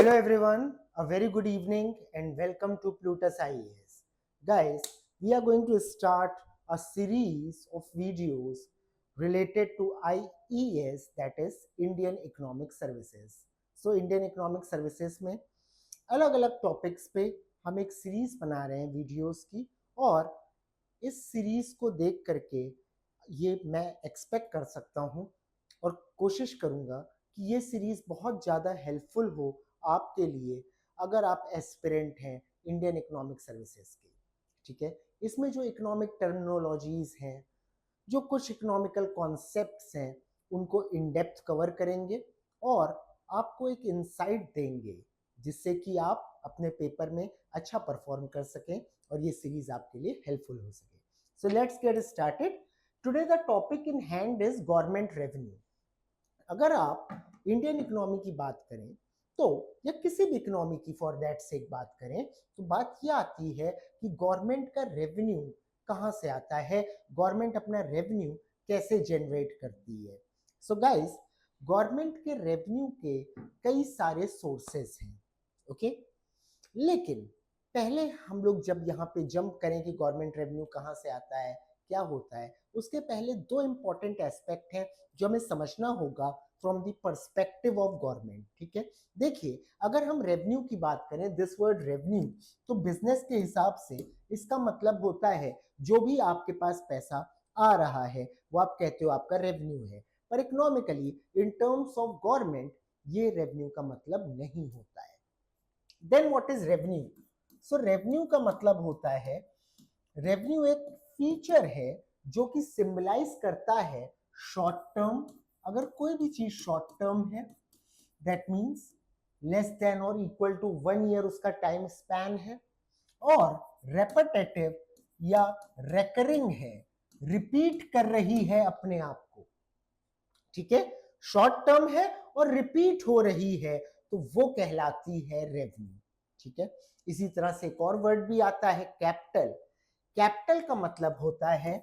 Hello everyone, a very good evening and welcome to Plutus IES. Guys, we are going to start a series of videos related to IES, that is Indian Economic Services. So Indian Economic Services में अलग अलग topics पे हम एक series बना रहे हैं videos की, और इस सीरीज को देख करके ये मैं एक्सपेक्ट कर सकता हूँ और कोशिश करूँगा कि ये सीरीज बहुत ज़्यादा हेल्पफुल हो आपके लिए अगर आप एस्पिरेंट हैं इंडियन इकोनॉमिक सर्विसेज के। ठीक है, इसमें जो इकोनॉमिक टर्मिनोलॉजीज हैं, जो कुछ इकोनॉमिकल कॉन्सेप्ट्स हैं, उनको इन डेप्थ कवर करेंगे और आपको एक इंसाइट देंगे जिससे कि आप अपने पेपर में अच्छा परफॉर्म कर सकें और ये सीरीज आपके लिए हेल्पफुल हो सके। So let's get started. Today the topic in hand is government revenue. अगर आप इंडियन इकोनॉमी की बात करें तो, या किसी भी इकोनॉमी की फॉर दैट सेक बात करें, तो बात यह आती है कि गवर्नमेंट का रेवेन्यू कहां से आता है, गवर्नमेंट अपना रेवेन्यू कैसे जनरेट करती है। सो गाइस, गवर्नमेंट के रेवेन्यू के कई सारे सोर्सेस हैं, ओके। लेकिन पहले हम लोग जब यहाँ पे जंप करें कि गवर्नमेंट रेवेन्यू कहाँ से आता है, क्या होता है, उसके पहले दो इंपॉर्टेंट एस्पेक्ट हैं जो हमें समझना होगा from the perspective of government. ठीक है, देखिए, अगर हम रेवेन्यू की बात करें, दिस वर्ड रेवेन्यू, तो बिजनेस के हिसाब से इसका मतलब होता है जो भी आपके पास पैसा आ रहा है वो आप कहते हो आपका रेवेन्यू है। पर economically in terms of government ये रेवेन्यू का मतलब नहीं होता है। Then what is revenue? So revenue का मतलब होता है, रेवेन्यू एक फीचर है जो कि सिंबलाइज करता है शॉर्ट टर्म। अगर कोई भी चीज शॉर्ट टर्म है, दैट मींस लेस देन और इक्वल टू 1 ईयर उसका टाइम स्पैन है, और रेपिटेटिव या रेकरिंग है, रिपीट कर रही है अपने आप को। ठीक है, शॉर्ट टर्म है और रिपीट हो रही है तो वो कहलाती है रेवेन्यू। ठीक है, इसी तरह से एक और वर्ड भी आता है कैपिटल। कैपिटल का मतलब होता है,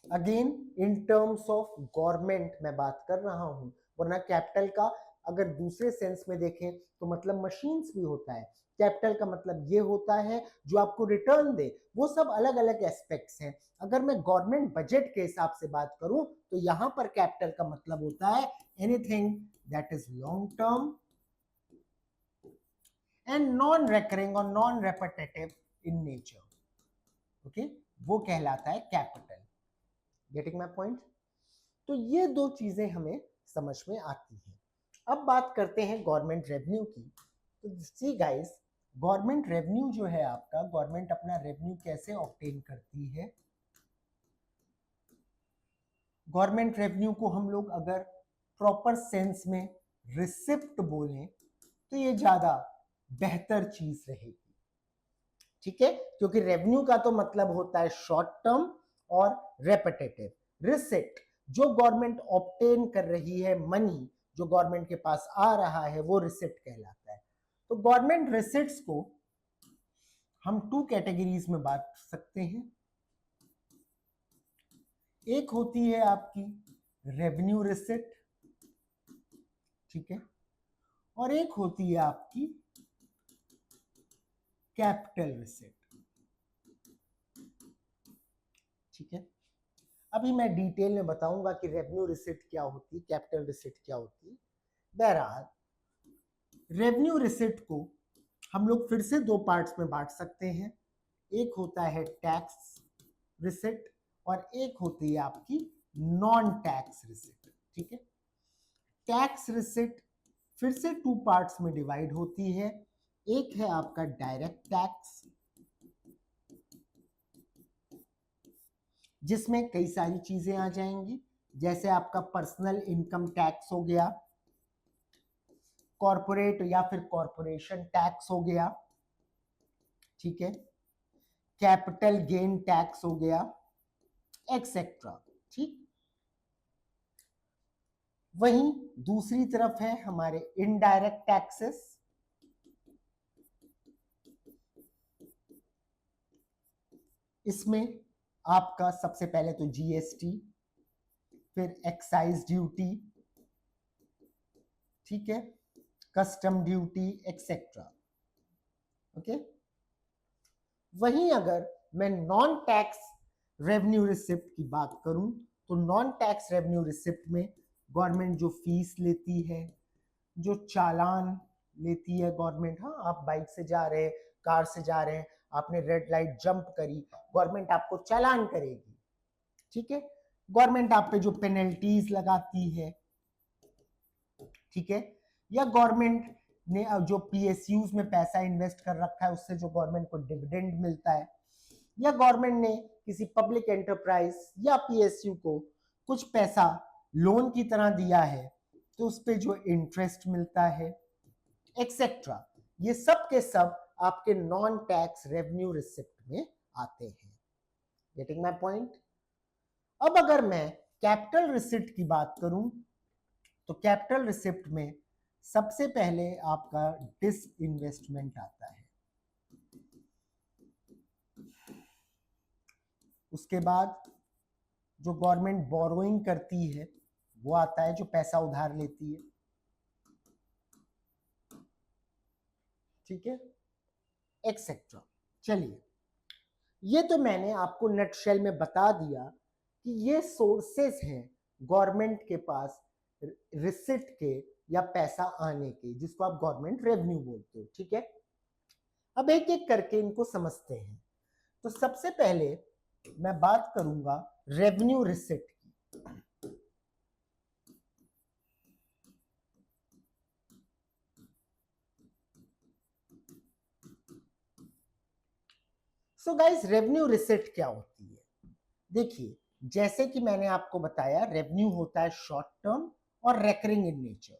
again in terms of government मैं बात कर रहा हूं, वरना कैपिटल का अगर दूसरे सेंस में देखें तो मतलब मशीन्स भी होता है। कैपिटल का मतलब ये होता है जो आपको रिटर्न दे। वो सब अलग अलग एस्पेक्ट्स हैं। अगर मैं गवर्नमेंट बजट के हिसाब से बात करूं तो यहां पर कैपिटल का मतलब होता है anything that is long term and non recurring और non repetitive in nature. Okay, वो कहलाता है कैपिटल। Getting my point? तो ये दो चीजें हमें समझ में आती हैं। अब बात करते हैं गवर्नमेंट रेवेन्यू की। तो सी गाइस, गवर्नमेंट रेवेन्यू जो है आपका, गवर्नमेंट अपना रेवेन्यू कैसे ऑब्टेन करती है? गवर्नमेंट रेवेन्यू को हम लोग अगर प्रॉपर सेंस में रिसिप्ट बोलें तो ये ज्यादा बेहतर चीज रहेगी। ठीक है, क्योंकि रेवेन्यू का तो मतलब होता है शॉर्ट टर्म और रेपिटेटिव। रिसिप्ट, जो गवर्नमेंट ऑब्टेन कर रही है, मनी जो गवर्नमेंट के पास आ रहा है, वो रिसिप्ट कहलाता है। तो गवर्नमेंट रिसिप्ट्स को हम 2 कैटेगरीज में बांट सकते हैं। एक होती है आपकी रेवेन्यू रिसिप्ट, ठीक है, और एक होती है आपकी कैपिटल रिसिप्ट। ठीक है, अभी मैं डिटेल में बताऊंगा कि रेवेन्यू रिसिप्ट क्या होती है, कैपिटल रिसिप्ट क्या होती है। बहरहाल, रेवेन्यू रिसिप्ट को हम लोग फिर से 2 पार्ट्स में बांट सकते हैं। एक होता है टैक्स रिसिप्ट और एक होती है आपकी नॉन टैक्स रिसिप्ट। ठीक है, टैक्स रिसिप्ट फिर से 2 पार्ट्स में डिवाइड होती है। एक है आपका डायरेक्ट टैक्स, जिसमें कई सारी चीजें आ जाएंगी, जैसे आपका पर्सनल इनकम टैक्स हो गया, कॉर्पोरेट या फिर कॉर्पोरेशन टैक्स हो गया, ठीक है, कैपिटल गेन टैक्स हो गया, एक्सेट्रा। ठीक, वहीं दूसरी तरफ है हमारे इनडायरेक्ट टैक्सेस। इसमें आपका सबसे पहले तो जीएसटी, फिर एक्साइज ड्यूटी, ठीक है, कस्टम ड्यूटी एक्सेट्रा। ओके, वहीं अगर मैं नॉन टैक्स रेवेन्यू रिसिप्ट की बात करूं तो नॉन टैक्स रेवेन्यू रिसिप्ट में गवर्नमेंट जो फीस लेती है, जो चालान लेती है गवर्नमेंट, हाँ आप बाइक से जा रहे हैं, कार से जा रहे हैं, आपने रेड लाइट जंप करी, गवर्नमेंट आपको चालान करेगी। ठीक है, गवर्नमेंट आप पे जो पेनल्टीज लगाती है, ठीक है, या गवर्नमेंट ने जो पीएसयूज में पैसा इन्वेस्ट कर रखा है उससे जो गवर्नमेंट को डिविडेंड मिलता है, या गवर्नमेंट ने किसी पब्लिक एंटरप्राइज या पीएसयू को कुछ पैसा लोन की तरह दिया है तो उस पे जो इंटरेस्ट मिलता है एक्सेट्रा, ये सब के सब आपके नॉन टैक्स रेवेन्यू रिसिप्ट में आते हैं। Getting my point? अब अगर मैं कैपिटल रिसिप्ट की बात करूं तो कैपिटल रिसिप्ट में सबसे पहले आपका डिसइन्वेस्टमेंट आता है, उसके बाद जो गवर्नमेंट बोरोइंग करती है वो आता है, जो पैसा उधार लेती है। ठीक है, एक्सेट्रा। चलिए, ये तो मैंने आपको नटशेल में बता दिया कि ये सोर्सेस हैं गवर्नमेंट के पास रिसिप्ट के या पैसा आने के, जिसको आप गवर्नमेंट रेवेन्यू बोलते हो। ठीक है, अब एक एक करके इनको समझते हैं। तो सबसे पहले मैं बात करूंगा रेवेन्यू रिसिप्ट की। सो गाइस, रेवेन्यू रिसिप्ट क्या होती है? देखिए, जैसे कि मैंने आपको बताया, रेवेन्यू होता है शॉर्ट टर्म और रेकरिंग इन नेचर।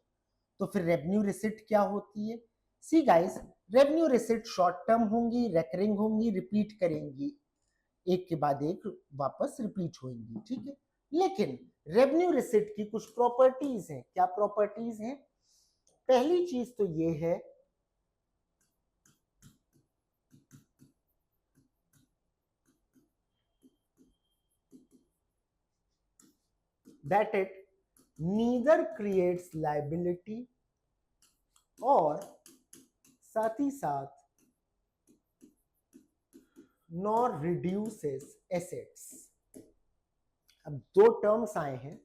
तो फिर रेवेन्यू रिसिप्ट क्या होती है? See guys, revenue receipt short term होंगी, रेकरिंग होंगी, रिपीट करेंगी, एक के बाद एक वापस रिपीट होंगी। ठीक है, लेकिन रेवेन्यू रिसिप्ट की कुछ प्रॉपर्टीज हैं। क्या प्रॉपर्टीज हैं? पहली चीज तो ये है that it neither creates liability और साथ ही साथ nor reduces assets। अब दो टर्म्स आए हैं,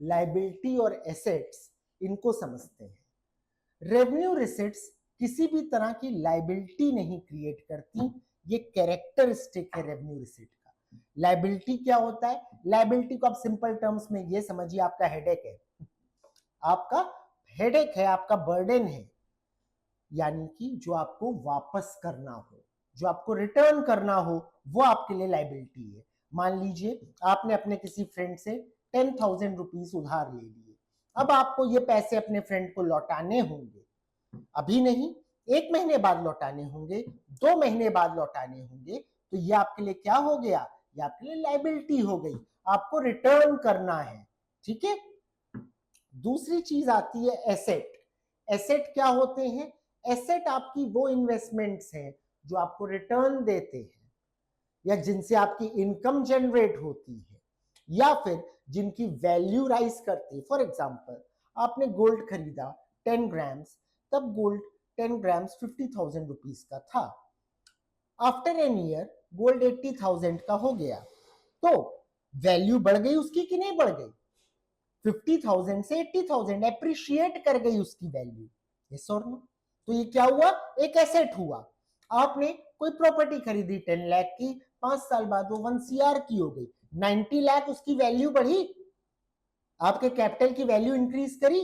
लाइबिलिटी और एसेट्स, इनको समझते हैं। रेवेन्यू रिसिप्ट्स किसी भी तरह की लाइबिलिटी नहीं क्रिएट करती, ये कैरेक्टरिस्टिक है रेवेन्यू रिसिप्ट का। लाइबिलिटी क्या होता है? लाइबिलिटी को आप सिंपल टर्म्स में ये समझिए, आपका हेडेक है, आपका हेडेक है, आपका बर्डन है, यानी कि जो आपको वापस करना हो, जो आपको रिटर्न करना हो, वो आपके लिए लाइबिलिटी है। मान लीजिए आपने अपने किसी फ्रेंड से 10,000 रुपीज उधार ले लिए, अब आपको ये पैसे अपने फ्रेंड को लौटाने होंगे, अभी नहीं, 1 महीने बाद लौटाने होंगे, 2 महीने बाद लौटाने होंगे, तो ये आपके लिए क्या हो गया? ये आपके लिए लाइबिलिटी हो गई, आपको रिटर्न करना है। ठीक है, दूसरी चीज आती है एसेट। एसेट क्या होते हैं? एसेट आपकी वो इन्वेस्टमेंट्स हैं जो आपको रिटर्न देते हैं, या जिनसे आपकी इनकम जनरेट होती है, या फिर जिनकी वैल्यू राइज करती है। फॉर एग्जांपल, आपने गोल्ड खरीदा 10 ग्राम्स, तब गोल्ड 10 ग्राम्स 50,000 रुपीज का था। आफ्टर एन ईयर गोल्ड 80,000 का हो गया, तो वैल्यू बढ़ गई उसकी कि नहीं बढ़ गई? 50,000 से 80,000 एप्रिशिएट कर गई उसकी वैल्यू। यस और नो? तो ये क्या हुआ? एक एसेट हुआ। आपने कोई प्रॉपर्टी खरीदी 10 लाख की, 5 साल बाद वो 1 CR की हो गई, 90 लाख उसकी वैल्यू बढ़ी, आपके कैपिटल की वैल्यू इंक्रीज करी,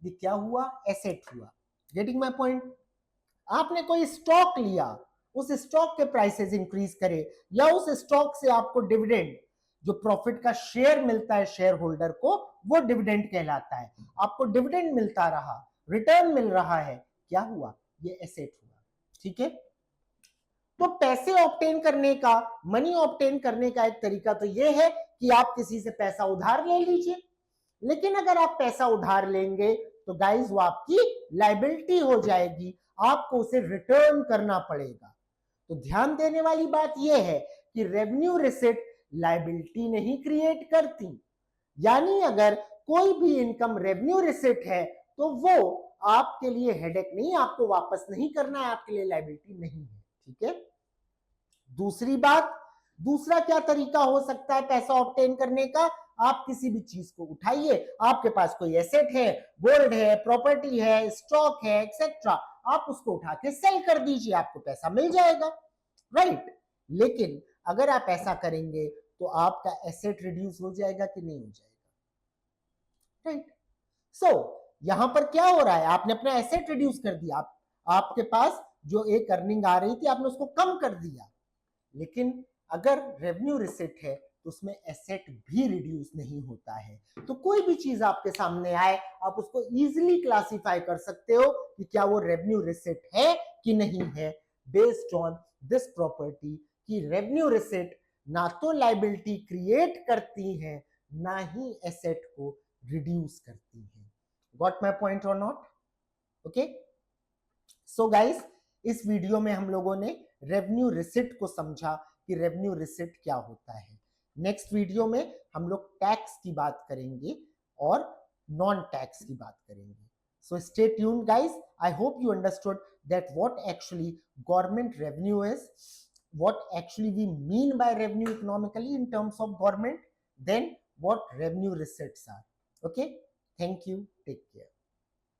ये क्या हुआ? एसेट हुआ। Getting my point? आपने कोई स्टॉक लिया, उस स्टॉक के प्राइसेस इंक्रीज करे, या उस स्टॉक से आपको डिविडेंड, जो प्रॉफिट का शेयर मिलता है शेयर होल्डर को, वो डिविडेंड कहलाता है। आपको डिविडेंड मिलता रहा, रिटर्न मिल रहा है, क्या हुआ? ये एसेट हुआ। ठीक है, तो पैसे ऑब्टेन करने का, मनी ऑब्टेन करने का एक तरीका तो ये है कि आप किसी से पैसा उधार ले लीजिए, लेकिन अगर आप पैसा उधार लेंगे तो गाइस वो आपकी लाइबिलिटी हो जाएगी, आपको उसे रिटर्न करना पड़ेगा। तो ध्यान देने वाली बात यह है कि रेवेन्यू रिसिप्ट लाइबिलिटी नहीं क्रिएट करती, यानी अगर कोई भी इनकम रेवेन्यू रिसिप्ट है तो वो आपके लिए हेडेक नहीं, आपको वापस नहीं करना है, आपके लिए लायबिलिटी नहीं है, ठीक है। दूसरी बात, दूसरा क्या तरीका हो सकता है पैसा ऑब्टेन करने का? आप किसी भी चीज को उठाइए, आपके पास कोई एसेट है, गोल्ड है, प्रॉपर्टी है, स्टॉक है, एक्सेट्रा, आप उसको उठा के सेल कर दीजिए, आपको पैसा मिल जाएगा, राइट। लेकिन अगर आप ऐसा करेंगे तो आपका एसेट रिड्यूस हो जाएगा कि नहीं हो जाएगा, राइट। सो यहां पर क्या हो रहा है, आपने अपना एसेट रिड्यूस कर दिया, आपके पास जो एक अर्निंग आ रही थी आपने उसको कम कर दिया। लेकिन अगर रेवेन्यू रिसिट है तो उसमें एसेट भी रिड्यूस नहीं होता है। तो कोई भी चीज आपके सामने आए आप उसको इजीली क्लासिफाई कर सकते हो कि क्या वो रेवेन्यू रिसिट है कि नहीं है, बेस्ड ऑन दिस प्रॉपर्टी कि रेवेन्यू रिसिट ना तो लायबिलिटी क्रिएट करती है ना ही एसेट को रिड्यूस करती है। गॉट माय पॉइंट और नॉट? ओके, सो गाइस, इस वीडियो में हम लोगों ने रेवेन्यू रिसिट को समझा कि रेवेन्यू रिसिट क्या होता है। नेक्स्ट वीडियो में हम लोग टैक्स की बात करेंगे और नॉन टैक्स की बात करेंगे। So stay tuned guys, I hope you understood that what actually government revenue is, what actually we mean by revenue economically in terms of government, then what revenue receipts are. Okay, thank you, take care.